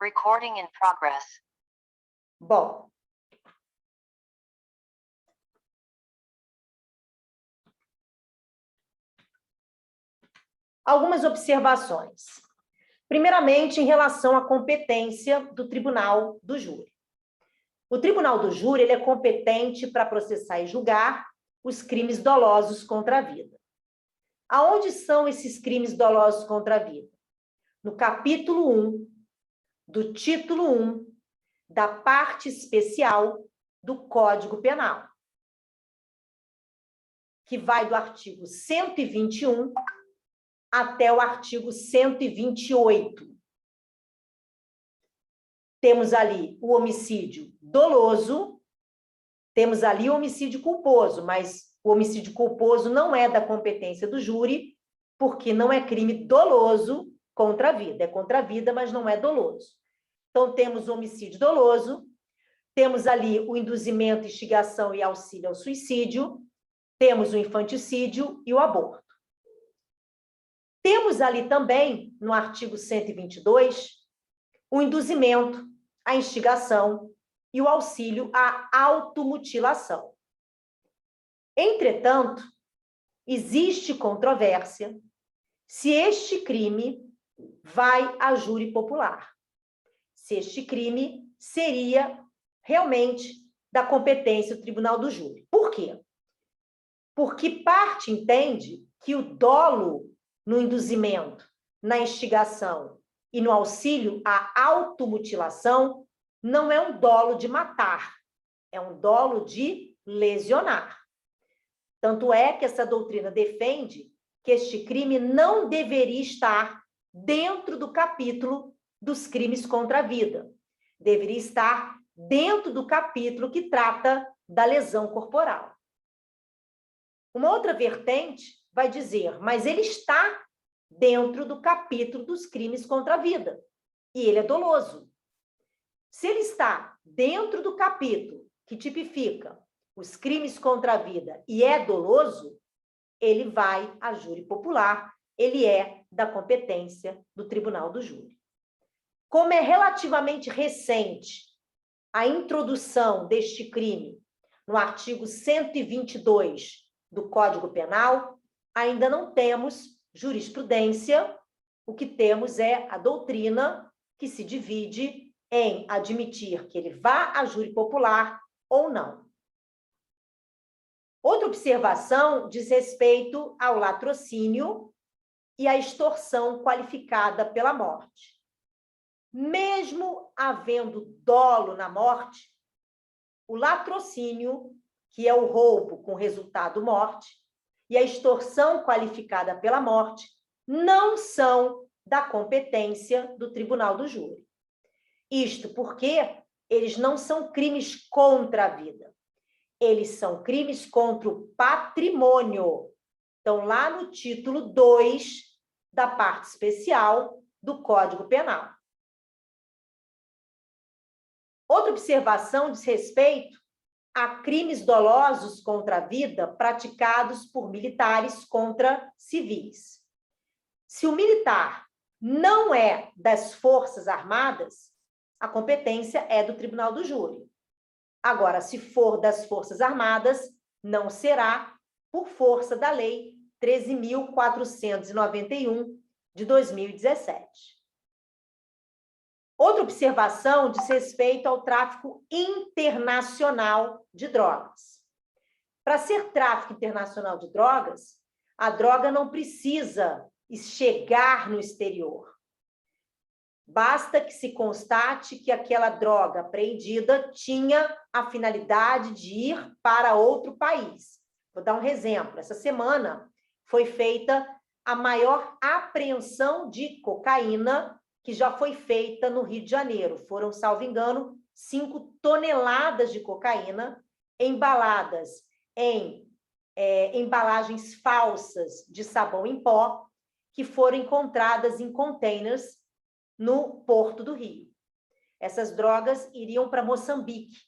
Recording in progress. Bom, algumas observações. Primeiramente, em relação à competência do tribunal do júri. O tribunal do júri ele é competente para processar e julgar os crimes dolosos contra a vida. Aonde são esses crimes dolosos contra a vida? No capítulo 1, do título 1, da parte especial do Código Penal, que vai do artigo 121 até o artigo 128. Temos ali o homicídio doloso, temos ali o homicídio culposo, mas o homicídio culposo não é da competência do júri, porque não é crime doloso contra a vida. É contra a vida, mas não é doloso. Então, temos o homicídio doloso, temos ali o induzimento, instigação e auxílio ao suicídio, temos o infanticídio e o aborto. Temos ali também, no artigo 122, o induzimento, a instigação e o auxílio à automutilação. Entretanto, existe controvérsia se este crime vai a júri popular, se este crime seria realmente da competência do tribunal do júri. Por quê? Porque parte entende que o dolo no induzimento, na instigação e no auxílio à automutilação não é um dolo de matar, é um dolo de lesionar. Tanto é que essa doutrina defende que este crime não deveria estar dentro do capítulo dos crimes contra a vida. Deveria estar dentro do capítulo que trata da lesão corporal. Uma outra vertente vai dizer, mas ele está dentro do capítulo dos crimes contra a vida, e ele é doloso. Se ele está dentro do capítulo que tipifica os crimes contra a vida e é doloso, ele vai a júri popular, ele é da competência do tribunal do júri. Como é relativamente recente a introdução deste crime no artigo 122 do Código Penal, ainda não temos jurisprudência, o que temos é a doutrina que se divide em admitir que ele vá a júri popular ou não. Outra observação diz respeito ao latrocínio e à extorsão qualificada pela morte. Mesmo havendo dolo na morte, o latrocínio, que é o roubo com resultado morte, e a extorsão qualificada pela morte, não são da competência do tribunal do júri. Isto porque eles não são crimes contra a vida. Eles são crimes contra o patrimônio. Então, lá no título 2 da parte especial do Código Penal. Outra observação diz respeito a crimes dolosos contra a vida praticados por militares contra civis. Se o militar não é das Forças Armadas, a competência é do tribunal do júri. Agora, se for das Forças Armadas, não será por força da Lei 13.491 de 2017. Outra observação diz respeito ao tráfico internacional de drogas. Para ser tráfico internacional de drogas, a droga não precisa chegar no exterior. Basta que se constate que aquela droga apreendida tinha a finalidade de ir para outro país. Vou dar um exemplo. Essa semana foi feita a maior apreensão de cocaína que já foi feita no Rio de Janeiro. Foram, salvo engano, 5 toneladas de cocaína embaladas em embalagens falsas de sabão em pó que foram encontradas em containers no Porto do Rio. Essas drogas iriam para Moçambique.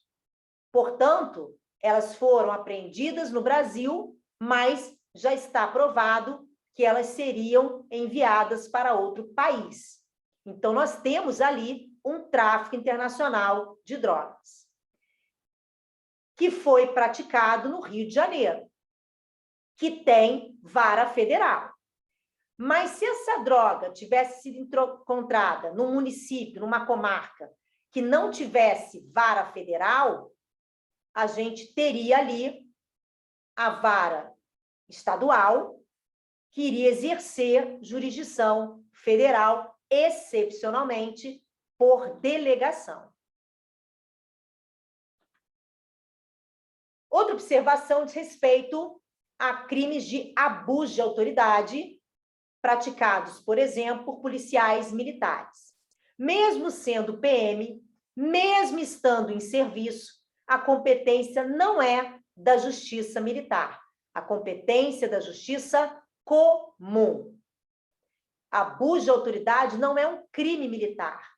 Portanto, elas foram apreendidas no Brasil, mas já está provado que elas seriam enviadas para outro país. Então, nós temos ali um tráfico internacional de drogas, que foi praticado no Rio de Janeiro, que tem vara federal. Mas se essa droga tivesse sido encontrada num município, numa comarca, que não tivesse vara federal, a gente teria ali a vara estadual, que iria exercer jurisdição federal, excepcionalmente, por delegação. Outra observação diz respeito a crimes de abuso de autoridade praticados, por exemplo, por policiais militares. Mesmo sendo PM, mesmo estando em serviço, a competência não é da justiça militar, a competência da justiça comum. Abuso de autoridade não é um crime militar,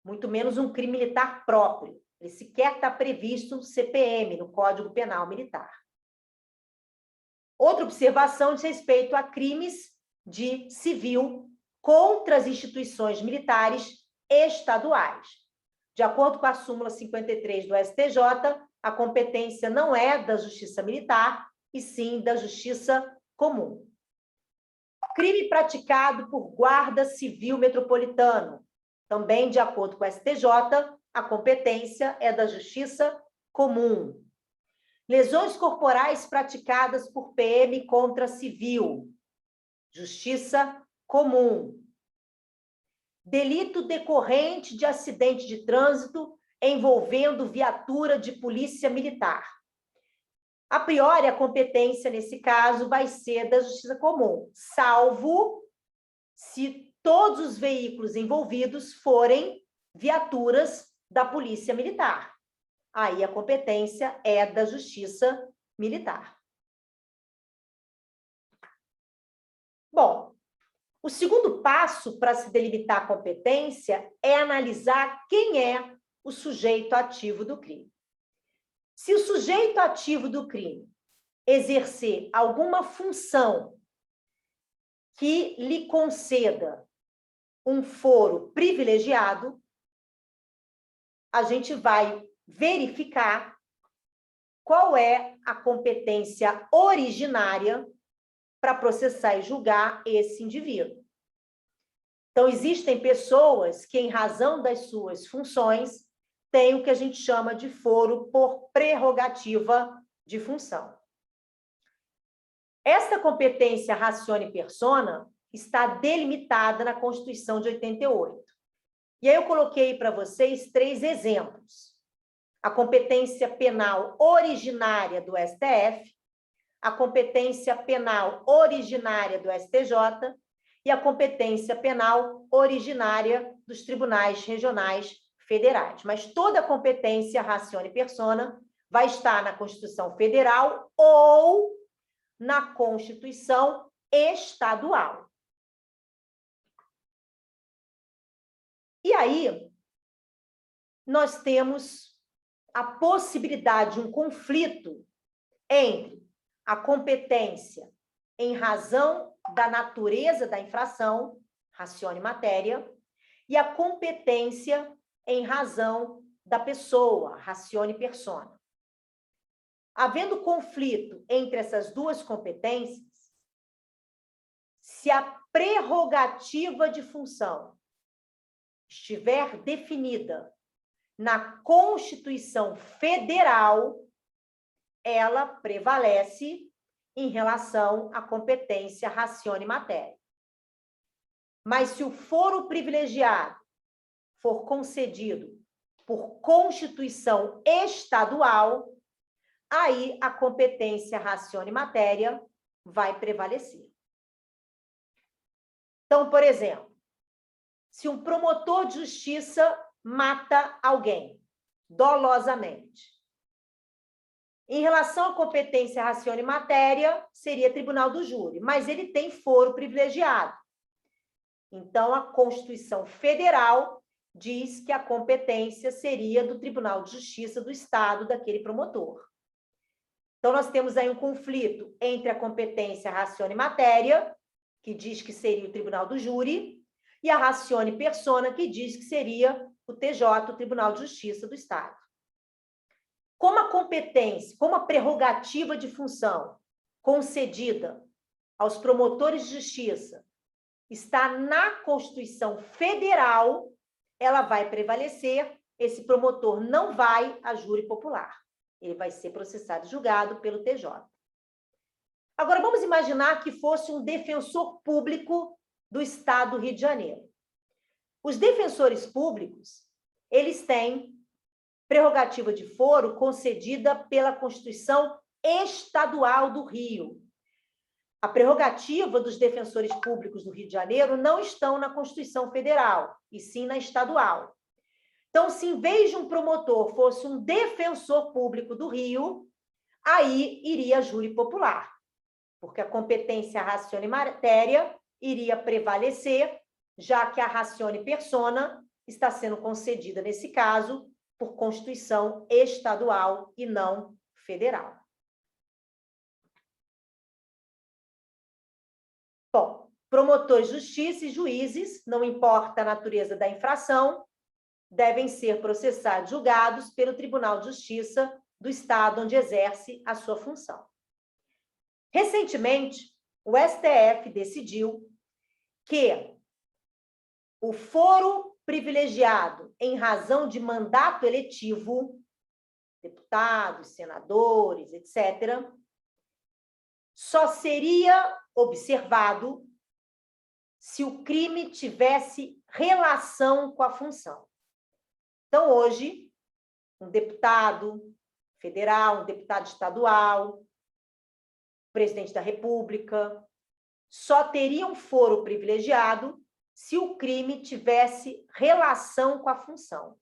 muito menos um crime militar próprio. Ele sequer está previsto no CPM, no Código Penal Militar. Outra observação diz respeito a crimes de civil contra as instituições militares estaduais. De acordo com a súmula 53 do STJ, a competência não é da Justiça Militar, e sim da Justiça Comum. Crime praticado por guarda civil metropolitano. Também, de acordo com o STJ, a competência é da Justiça Comum. Lesões corporais praticadas por PM contra civil. Justiça Comum. Delito decorrente de acidente de trânsito envolvendo viatura de polícia militar. A priori, a competência, nesse caso, vai ser da Justiça Comum, salvo se todos os veículos envolvidos forem viaturas da Polícia Militar. Aí a competência é da Justiça Militar. Bom, o segundo passo para se delimitar a competência é analisar quem é o sujeito ativo do crime. Se o sujeito ativo do crime exercer alguma função que lhe conceda um foro privilegiado, a gente vai verificar qual é a competência originária para processar e julgar esse indivíduo. Então, existem pessoas que, em razão das suas funções, têm o que a gente chama de foro por prerrogativa de função. Esta competência ratione persona está delimitada na Constituição de 88. E aí eu coloquei para vocês 3 exemplos. A competência penal originária do STF, a competência penal originária do STJ e a competência penal originária dos tribunais regionais federais. Mas toda a competência ratione persona vai estar na Constituição Federal ou na Constituição Estadual. E aí, nós temos a possibilidade de um conflito entre a competência em razão da natureza da infração, ratione matéria, e a competência em razão da pessoa, ratione persona. Havendo conflito entre essas duas competências, se a prerrogativa de função estiver definida na Constituição Federal, ela prevalece em relação à competência ratione matéria. Mas se o foro privilegiado for concedido por Constituição Estadual, aí a competência ratione matéria vai prevalecer. Então, por exemplo, se um promotor de justiça mata alguém dolosamente, em relação à competência ratione matéria, seria tribunal do júri, mas ele tem foro privilegiado. Então, a Constituição Federal diz que a competência seria do Tribunal de Justiça do Estado daquele promotor. Então, nós temos aí um conflito entre a competência ratione matéria, que diz que seria o tribunal do júri, e a ratione persona, que diz que seria o TJ, o Tribunal de Justiça do Estado. Como a competência, como a prerrogativa de função concedida aos promotores de justiça está na Constituição Federal, ela vai prevalecer, esse promotor não vai a júri popular. Ele vai ser processado e julgado pelo TJ. Agora, vamos imaginar que fosse um defensor público do Estado do Rio de Janeiro. Os defensores públicos, eles têm prerrogativa de foro concedida pela Constituição Estadual do Rio. A prerrogativa dos defensores públicos do Rio de Janeiro não estão na Constituição Federal, e sim na estadual. Então, se em vez de um promotor fosse um defensor público do Rio, aí iria júri popular, porque a competência ratione matéria iria prevalecer, já que a ratione persona está sendo concedida, nesse caso, por Constituição estadual e não federal. Bom, promotores de justiça e juízes, não importa a natureza da infração, devem ser processados e julgados pelo Tribunal de Justiça do Estado onde exerce a sua função. Recentemente, o STF decidiu que o foro privilegiado em razão de mandato eletivo, deputados, senadores, etc., só seria observado se o crime tivesse relação com a função. Então, hoje, um deputado federal, um deputado estadual, presidente da República, só teria um foro privilegiado se o crime tivesse relação com a função.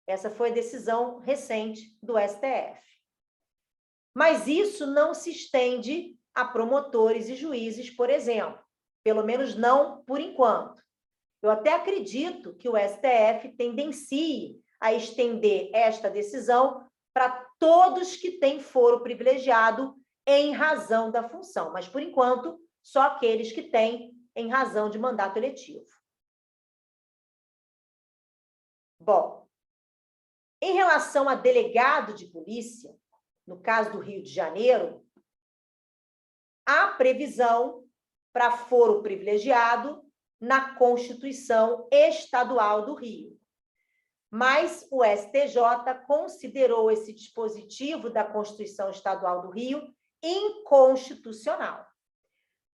Essa foi a decisão recente do STF. Mas isso não se estende a promotores e juízes, por exemplo. Pelo menos não por enquanto. Eu até acredito que o STF tendencie a estender esta decisão para todos que têm foro privilegiado em razão da função, mas, por enquanto, só aqueles que têm em razão de mandato eletivo. Bom, em relação a delegado de polícia, no caso do Rio de Janeiro, há previsão para foro privilegiado na Constituição Estadual do Rio. Mas o STJ considerou esse dispositivo da Constituição Estadual do Rio inconstitucional.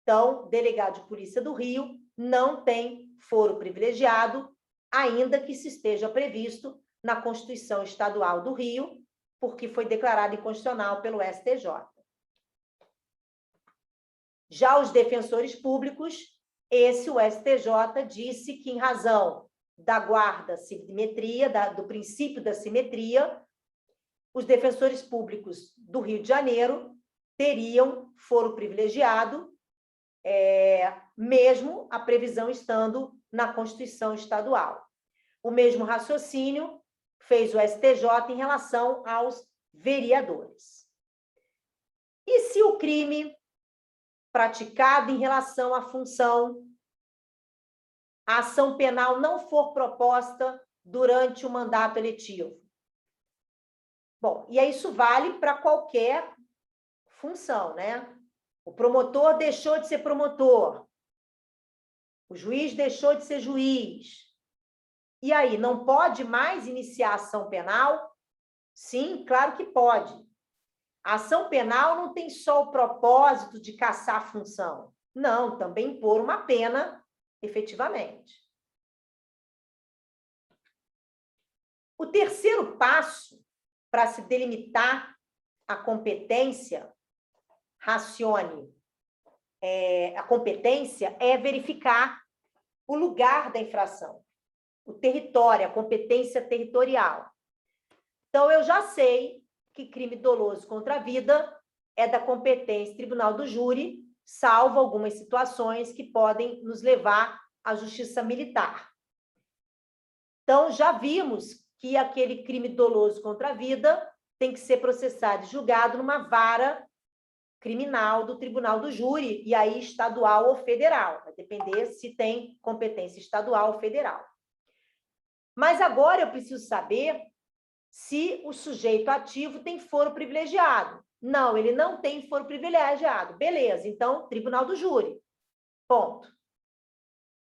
Então, delegado de polícia do Rio não tem foro privilegiado, ainda que se esteja previsto na Constituição Estadual do Rio, porque foi declarado inconstitucional pelo STJ. Já os defensores públicos, o STJ disse que, em razão da guarda simetria, do princípio da simetria, os defensores públicos do Rio de Janeiro teriam foro privilegiado, mesmo a previsão estando na Constituição Estadual. O mesmo raciocínio fez o STJ em relação aos vereadores. E se o crime praticado em relação à função, a ação penal não for proposta durante o mandato eletivo? Bom, e isso vale para qualquer função, né? O promotor deixou de ser promotor, o juiz deixou de ser juiz. E aí, não pode mais iniciar ação penal? Sim, claro que pode. A ação penal não tem só o propósito de caçar a função. Não, também impor uma pena, efetivamente. O terceiro passo para se delimitar a competência, ratione, a competência é verificar o lugar da infração, o território, a competência territorial. Então, eu já sei que crime doloso contra a vida é da competência tribunal do júri, salvo algumas situações que podem nos levar à justiça militar. Então, já vimos que aquele crime doloso contra a vida tem que ser processado e julgado numa vara criminal do tribunal do júri, e aí estadual ou federal. Vai depender se tem competência estadual ou federal. Mas agora eu preciso saber se o sujeito ativo tem foro privilegiado. Não, ele não tem foro privilegiado. Beleza, então, tribunal do júri. Ponto.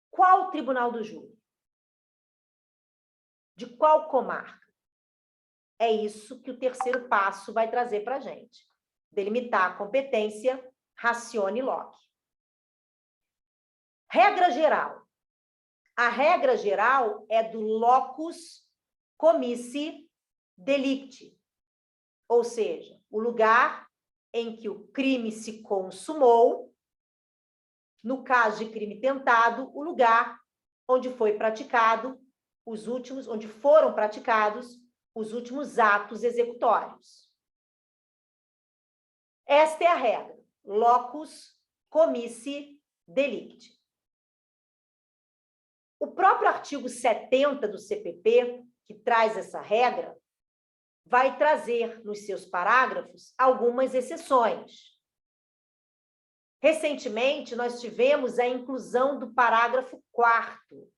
Qual tribunal do júri? De qual comarca? É isso que o terceiro passo vai trazer para a gente. Delimitar a competência, ratione loci. Regra geral. A regra geral é do locus comissi delicti, ou seja, o lugar em que o crime se consumou, no caso de crime tentado, o lugar onde foi praticado onde foram praticados os últimos atos executórios. Esta é a regra, locus comissi delicti. O próprio artigo 70 do CPP, que traz essa regra, vai trazer nos seus parágrafos algumas exceções. Recentemente, nós tivemos a inclusão do parágrafo 4º.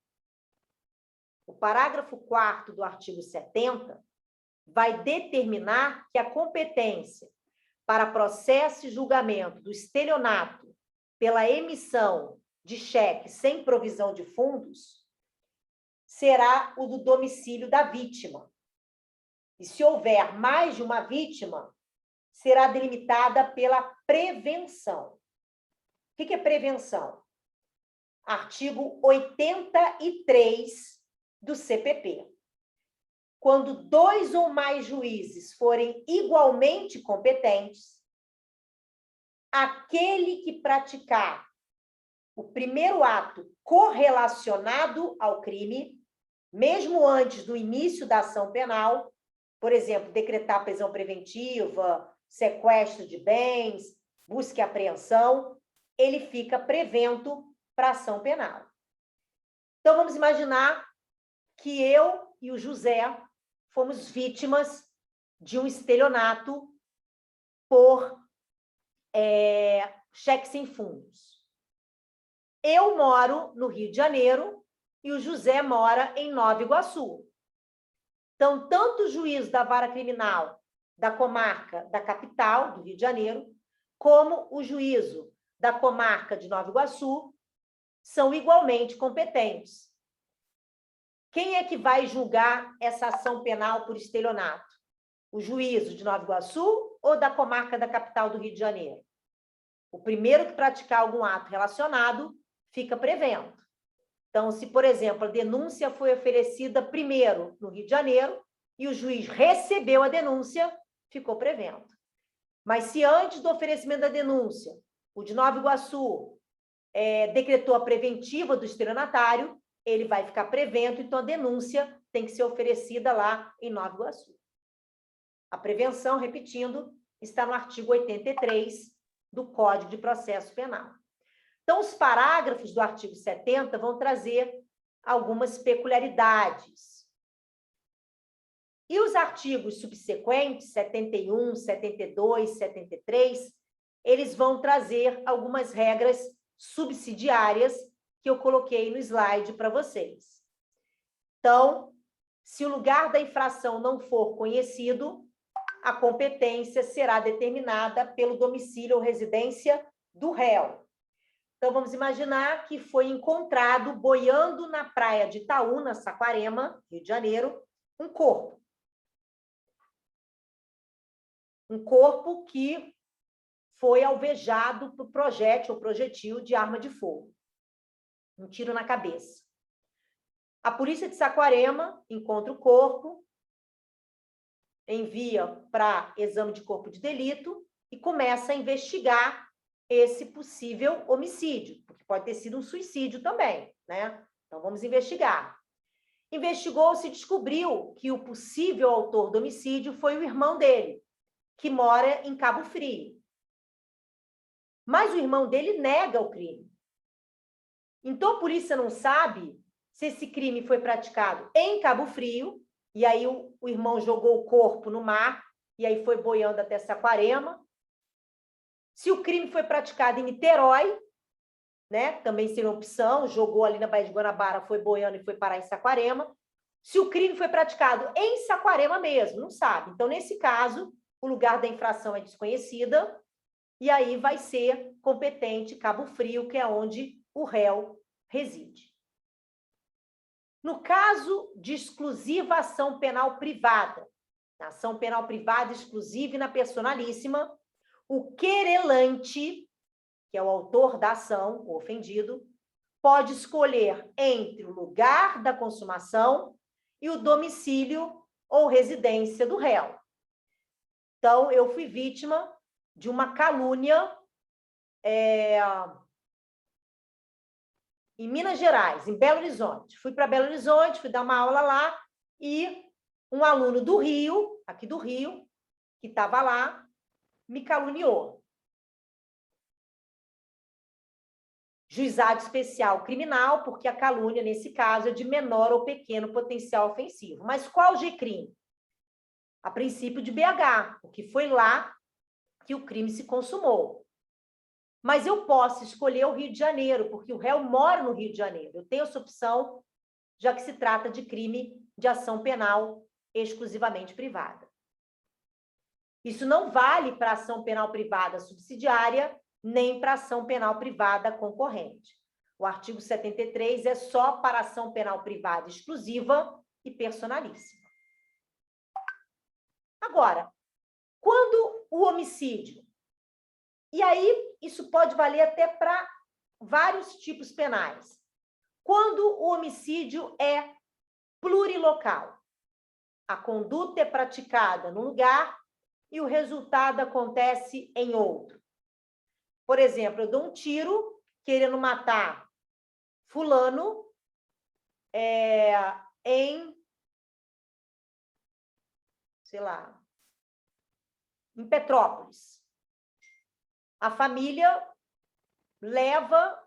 O parágrafo 4º do artigo 70 vai determinar que a competência para processo e julgamento do estelionato pela emissão de cheque sem provisão de fundos será o do domicílio da vítima. E se houver mais de uma vítima, será delimitada pela prevenção. O que é prevenção? Artigo 83 do CPP. Quando 2 ou mais juízes forem igualmente competentes, aquele que praticar o primeiro ato correlacionado ao crime, mesmo antes do início da ação penal, por exemplo, decretar prisão preventiva, sequestro de bens, busca e apreensão, ele fica prevento para ação penal. Então, vamos imaginar que eu e o José fomos vítimas de um estelionato por cheque sem fundos. Eu moro no Rio de Janeiro e o José mora em Nova Iguaçu. Então, tanto o juiz da vara criminal da comarca da capital, do Rio de Janeiro, como o juízo da comarca de Nova Iguaçu são igualmente competentes. Quem é que vai julgar essa ação penal por estelionato? O juízo de Nova Iguaçu ou da comarca da capital do Rio de Janeiro? O primeiro que praticar algum ato relacionado fica prevento. Então, se, por exemplo, a denúncia foi oferecida primeiro no Rio de Janeiro e o juiz recebeu a denúncia, ficou prevento. Mas se antes do oferecimento da denúncia, o de Nova Iguaçu decretou a preventiva do estelionatário, ele vai ficar prevento, então a denúncia tem que ser oferecida lá em Nova Iguaçu. A prevenção, repetindo, está no artigo 83 do Código de Processo Penal. Então, os parágrafos do artigo 70 vão trazer algumas peculiaridades. E os artigos subsequentes, 71, 72, 73, eles vão trazer algumas regras subsidiárias que eu coloquei no slide para vocês. Então, se o lugar da infração não for conhecido, a competência será determinada pelo domicílio ou residência do réu. Então, vamos imaginar que foi encontrado, boiando na praia de Itaúna, Saquarema, Rio de Janeiro, um corpo. Um corpo que foi alvejado por projétil ou projetil de arma de fogo. Um tiro na cabeça. A polícia de Saquarema encontra o corpo, envia para exame de corpo de delito e começa a investigar esse possível homicídio, porque pode ter sido um suicídio também, né? Então, vamos investigar. Investigou-se e descobriu que o possível autor do homicídio foi o irmão dele, que mora em Cabo Frio. Mas o irmão dele nega o crime. Então, a polícia não sabe se esse crime foi praticado em Cabo Frio, e aí o irmão jogou o corpo no mar, e aí foi boiando até Saquarema, Se o crime foi praticado em Niterói, né, também seria uma opção, jogou ali na Baía de Guanabara, foi boiando e foi parar em Saquarema. Se o crime foi praticado em Saquarema mesmo, não sabe. Então, nesse caso, o lugar da infração é desconhecida, e aí vai ser competente Cabo Frio, que é onde o réu reside. No caso de exclusiva ação penal privada, na ação penal privada exclusiva e na personalíssima, o querelante, que é o autor da ação, o ofendido, pode escolher entre o lugar da consumação e o domicílio ou residência do réu. Então, eu fui vítima de uma calúnia em Minas Gerais, em Belo Horizonte. Fui para Belo Horizonte, fui dar uma aula lá, e um aluno do Rio, aqui do Rio, que estava lá, me caluniou. Juizado especial criminal, porque a calúnia, nesse caso, é de menor ou pequeno potencial ofensivo. Mas qual G-crime? A princípio de BH, porque foi lá que o crime se consumou. Mas eu posso escolher o Rio de Janeiro, porque o réu mora no Rio de Janeiro. Eu tenho essa opção, já que se trata de crime de ação penal exclusivamente privada. Isso não vale para ação penal privada subsidiária, nem para ação penal privada concorrente. O artigo 73 é só para ação penal privada exclusiva e personalíssima. Agora, quando o homicídio, e aí isso pode valer até para vários tipos penais, quando o homicídio é plurilocal, a conduta é praticada num lugar e o resultado acontece em outro. Por exemplo, eu dou um tiro querendo matar fulano em, sei lá, em Petrópolis. A família leva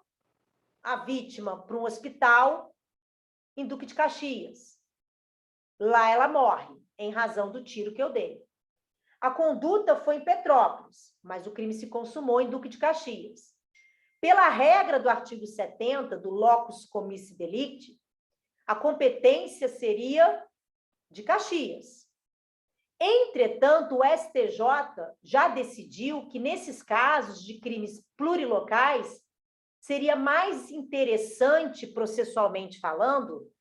a vítima para um hospital em Duque de Caxias. Lá ela morre, em razão do tiro que eu dei. A conduta foi em Petrópolis, mas o crime se consumou em Duque de Caxias. Pela regra do artigo 70 do locus comissi delicti, a competência seria de Caxias. Entretanto, o STJ já decidiu que, nesses casos de crimes plurilocais, seria mais interessante, processualmente falando,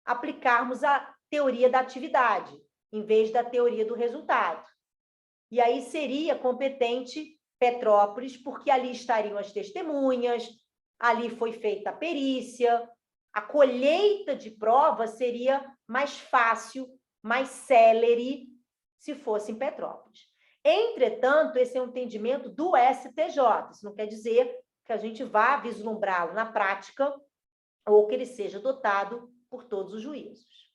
aplicarmos a teoria da atividade, em vez da teoria do resultado. E aí seria competente Petrópolis, porque ali estariam as testemunhas, ali foi feita a perícia, a colheita de provas seria mais fácil, mais célere, se fosse em Petrópolis. Entretanto, esse é um entendimento do STJ, isso não quer dizer que a gente vá vislumbrá-lo na prática ou que ele seja adotado por todos os juízos.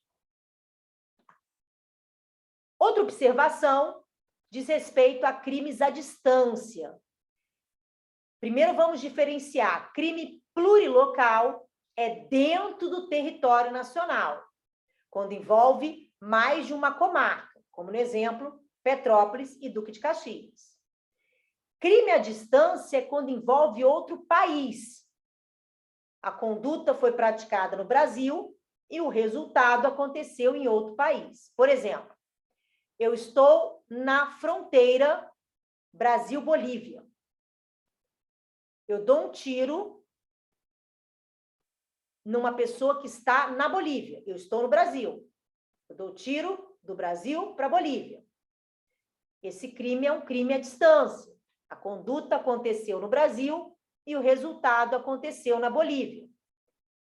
Outra observação diz respeito a crimes à distância. Primeiro, vamos diferenciar. Crime plurilocal é dentro do território nacional, quando envolve mais de uma comarca, como no exemplo, Petrópolis e Duque de Caxias. Crime à distância é quando envolve outro país. A conduta foi praticada no Brasil e o resultado aconteceu em outro país. Por exemplo, eu estou na fronteira Brasil-Bolívia. Eu dou um tiro numa pessoa que está na Bolívia. Eu estou no Brasil. Eu dou tiro do Brasil para a Bolívia. Esse crime é um crime à distância. A conduta aconteceu no Brasil e o resultado aconteceu na Bolívia.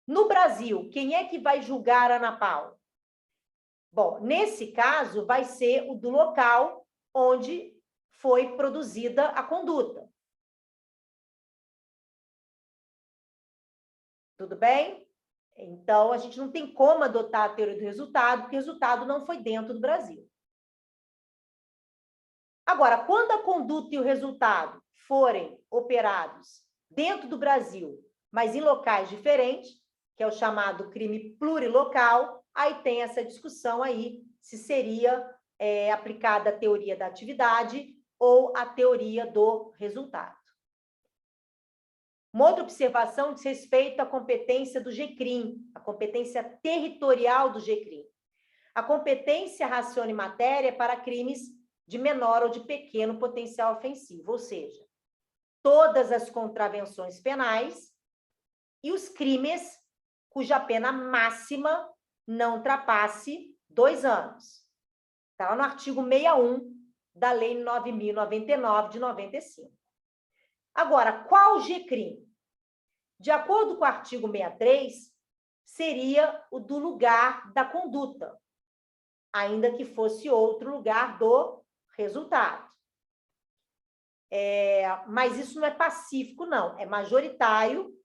No Brasil, quem é que vai julgar a Ana Paula? Bom, nesse caso, vai ser o do local onde foi produzida a conduta. Tudo bem? Então, a gente não tem como adotar a teoria do resultado, porque o resultado não foi dentro do Brasil. Agora, quando a conduta e o resultado forem operados dentro do Brasil, mas em locais diferentes, que é o chamado crime plurilocal, aí tem essa discussão aí, se seria aplicada a teoria da atividade ou a teoria do resultado. Uma outra observação diz respeito à competência do GCRIM, a competência territorial do GCRIM. A competência racione matéria é para crimes de menor ou de pequeno potencial ofensivo, ou seja, todas as contravenções penais e os crimes cuja pena máxima não ultrapasse 2 anos. Está lá no artigo 61 da Lei 9.099, de 95. Agora, qual GCRIM? De acordo com o artigo 63, seria o do lugar da conduta, ainda que fosse outro lugar do resultado. Mas isso não é pacífico, não. É majoritário,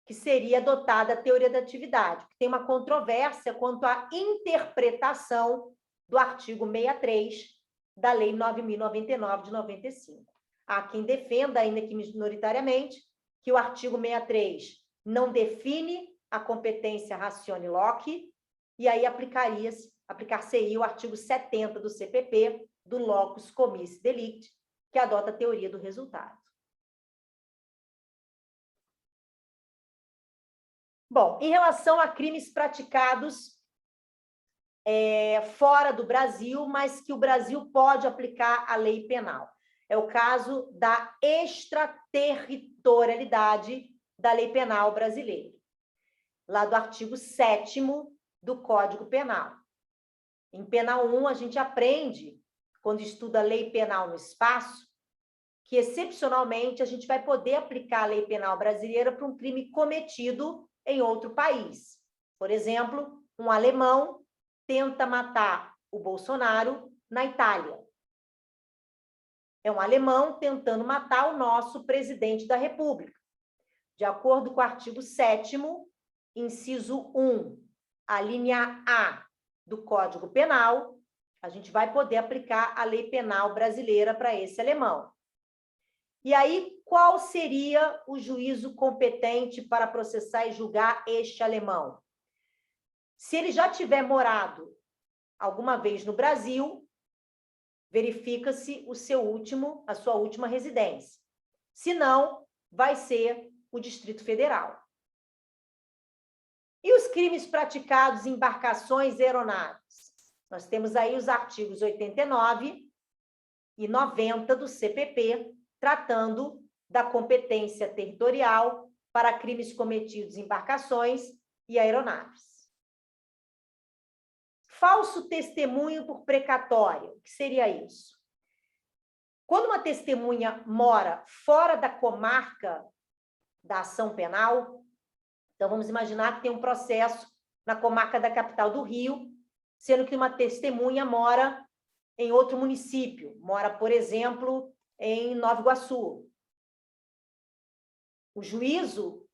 que seria adotada a teoria da atividade, que tem uma controvérsia quanto à interpretação do artigo 63 da Lei 9.099, de 95. Há quem defenda, ainda que minoritariamente, que o artigo 63 não define a competência ratione loci, e aí aplicar-se-ia o artigo 70 do CPP, do locus commissi delicti, que adota a teoria do resultado. Bom, em relação a crimes praticados fora do Brasil, mas que o Brasil pode aplicar a lei penal. É o caso da extraterritorialidade da lei penal brasileira, lá do artigo 7º do Código Penal. Em Penal 1, a gente aprende, quando estuda a lei penal no espaço, que, excepcionalmente, a gente vai poder aplicar a lei penal brasileira para um crime cometido em outro país. Por exemplo, um alemão tenta matar o Bolsonaro na Itália. É um alemão tentando matar o nosso presidente da República. De acordo com o artigo 7º, inciso 1, a linha A do Código Penal, a gente vai poder aplicar a lei penal brasileira para esse alemão. E aí, qual seria o juízo competente para processar e julgar este alemão? Se ele já tiver morado alguma vez no Brasil, verifica-se a sua última residência. Se não, vai ser o Distrito Federal. E os crimes praticados em embarcações e aeronaves? Nós temos aí os artigos 89 e 90 do CPP, tratando da competência territorial para crimes cometidos em embarcações e aeronaves. Falso testemunho por precatório, o que seria isso? Quando uma testemunha mora fora da comarca da ação penal, então vamos imaginar que tem um processo na comarca da capital do Rio, sendo que uma testemunha mora em outro município, mora, por exemplo, em Nova Iguaçu. O juízo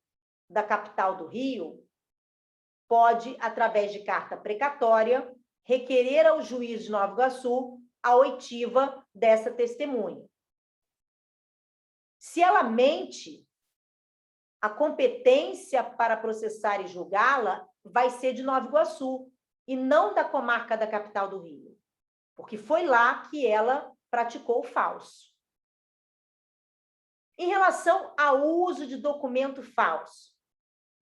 da capital do Rio pode, através de carta precatória, requerer ao juiz de Nova Iguaçu a oitiva dessa testemunha. Se ela mente, a competência para processar e julgá-la vai ser de Nova Iguaçu e não da comarca da capital do Rio, porque foi lá que ela praticou o falso. Em relação ao uso de documento falso,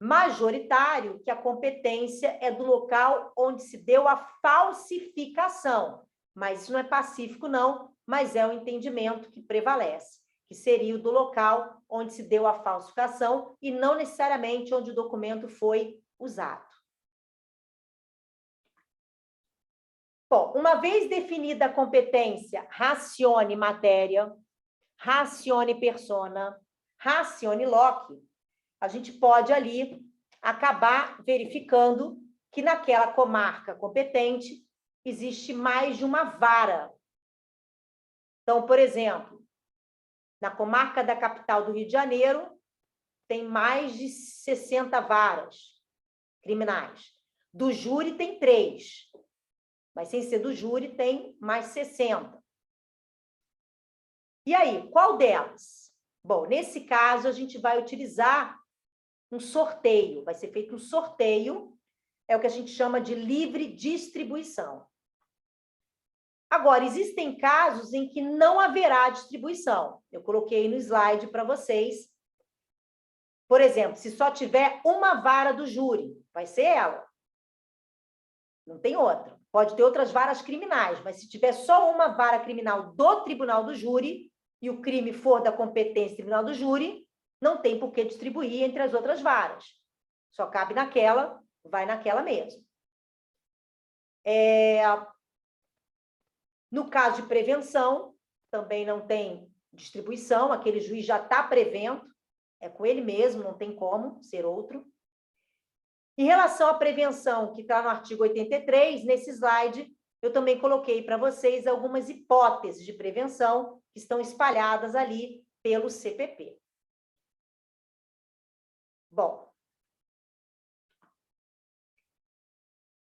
majoritário que a competência é do local onde se deu a falsificação, mas isso não é pacífico, não, mas é o entendimento que prevalece, que seria o do local onde se deu a falsificação e não necessariamente onde o documento foi usado. Bom, uma vez definida a competência ratione matéria, ratione persona, ratione loci, a gente pode ali acabar verificando que naquela comarca competente existe mais de uma vara. Então, por exemplo, na comarca da capital do Rio de Janeiro, tem mais de 60 varas criminais. Do júri tem 3, mas sem ser do júri tem mais 60. E aí, qual delas? Bom, nesse caso, a gente vai utilizar um sorteio, vai ser feito um sorteio, é o que a gente chama de livre distribuição. Agora, existem casos em que não haverá distribuição. Eu coloquei no slide para vocês. Por exemplo, se só tiver uma vara do júri, vai ser ela. Não tem outra. Pode ter outras varas criminais, mas se tiver só uma vara criminal do tribunal do júri e o crime for da competência do tribunal do júri, não tem por que distribuir entre as outras varas. Só cabe naquela, vai naquela mesmo. No caso de prevenção, também não tem distribuição, aquele juiz já está prevento, é com ele mesmo, não tem como ser outro. Em relação à prevenção, que está no artigo 83, nesse slide, eu também coloquei para vocês algumas hipóteses de prevenção que estão espalhadas ali pelo CPP. Bom,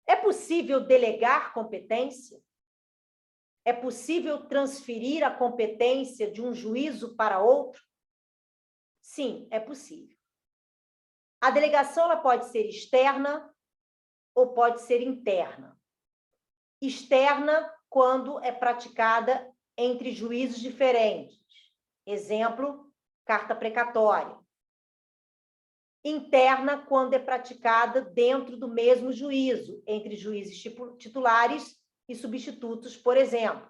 é possível delegar competência? É possível transferir a competência de um juízo para outro? Sim, é possível. A delegação ela pode ser externa ou pode ser interna. Externa, quando é praticada entre juízos diferentes. Exemplo, carta precatória. Interna, quando é praticada dentro do mesmo juízo, entre juízes titulares e substitutos, por exemplo.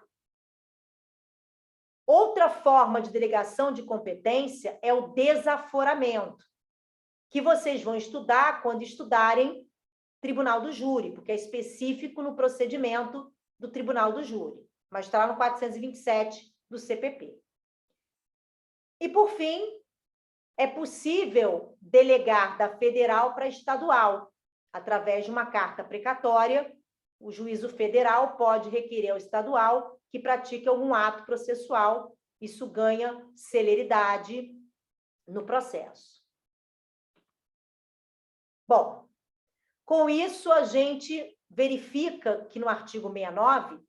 Outra forma de delegação de competência é o desaforamento, que vocês vão estudar quando estudarem Tribunal do Júri, porque é específico no procedimento do Tribunal do Júri, mas está lá no 427 do CPP. E, por fim, é possível delegar da federal para estadual, através de uma carta precatória. O juízo federal pode requerer ao estadual que pratique algum ato processual. Isso ganha celeridade no processo. Bom, com isso, a gente verifica que no artigo 69,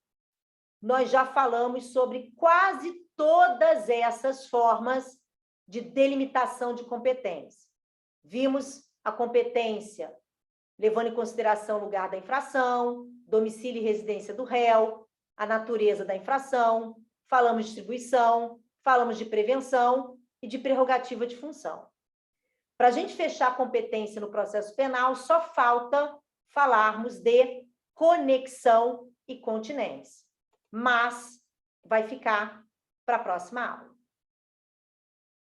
nós já falamos sobre quase todas essas formas de delimitação de competência. Vimos a competência levando em consideração o lugar da infração, domicílio e residência do réu, a natureza da infração, falamos de distribuição, falamos de prevenção e de prerrogativa de função. Para a gente fechar a competência no processo penal, só falta falarmos de conexão e continência. Mas vai ficar para a próxima aula.